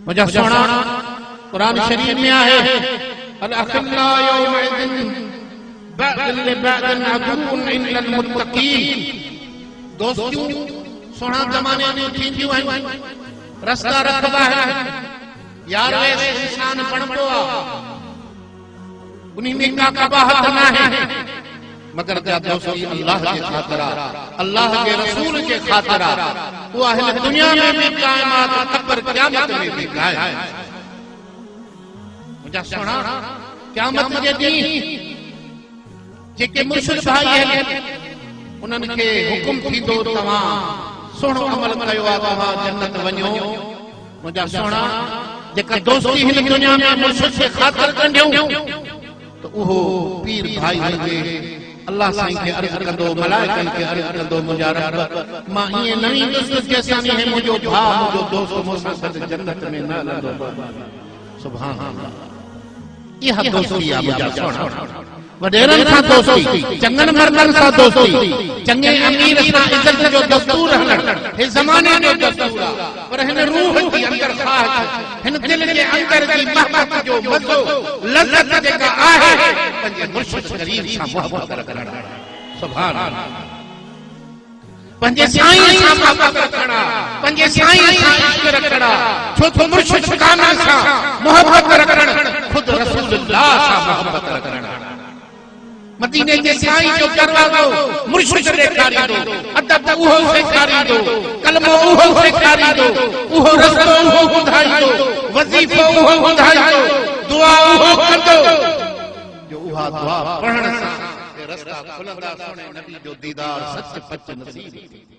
मुझा सोना कुरान शरीफ में आहे अल अखिल्ला यौमइदिन बअदुन लिबअदिन अदुव्वुन इल्लल मुत्तकीन। दोस्तियों सोना जमाने में थींदियूं आहिनि, रस्ता रखबा है यार, वे इंसान पढ़बो उन्हीं में का कबाहत ना है, मगर त्या दोस्ती अल्लाह के खातिर, अल्लाह के रसूल के खातिर, वो अहले दुनिया में भी कायमात अकबर क़यामत में भी कायम। मुझा सोना क़यामत जे ॾींहुं जेके मुर्शिद भाई आहिनि उन्हनि खे हुकुम थींदो तव्हां सुहिणो अमल कयो आहे, तव्हां जन्नत वञो। मुझा सोना जेका दोस्ती हिन दुनिया में मुर्शिद के खातिर कंदियूं तो उहो पीर भाई हुजे, अल्लाह साईं के अर्ज़ कंदो, मलाइकन के अर्ज़ कंदो, मुझा रब मां इएं न ईंदुसि जेसिताईं हे मुंहिंजो भाउ मुंहिंजो दोस्त मूंसां गॾु जन्नत में न हलंदो। सुभान अल्लाह, इहा दोस्ती आहे मुझा सोना। वडेरन सां दोस्ती, चङनि मर्दनि सां दोस्ती, चङे अमीर सां इज़त जो दस्तूर हलण हे ज़माने जो दस्तूर आहे, पर हिन रूह जी अंदर ख़्वाहिश, हिन दिल जे अंदर जी महबत जो मज़ो लज़त जेका आहे पंहिंजे मुर्शिद करीम सां मोहबत रखण। सुभान अल्लाह, पंहिंजे साईं सां मोहबत रखण, पंहिंजे साईं सां इश्क रखण, छो त मुर्शिद काना सां मोहबत रखण खुद रसूलुल्लाह सां मोहबत रखण। मदीने के साईं जो दरवाज़ो मुर्शिद ॾेखारींदो, अदब उहो सेखारींदो, कलमो उहो सेखारींदो, उहो रस्तो उहो ॿुधाईंदो, वज़ीफ़ो उहो ॿुधाईंदो, दुआ उहो कंदो जो उहा दुआ पढ़ण सां रस्ता खुलंदा, सोने नबी जो दीदार सच पच नसीब थी।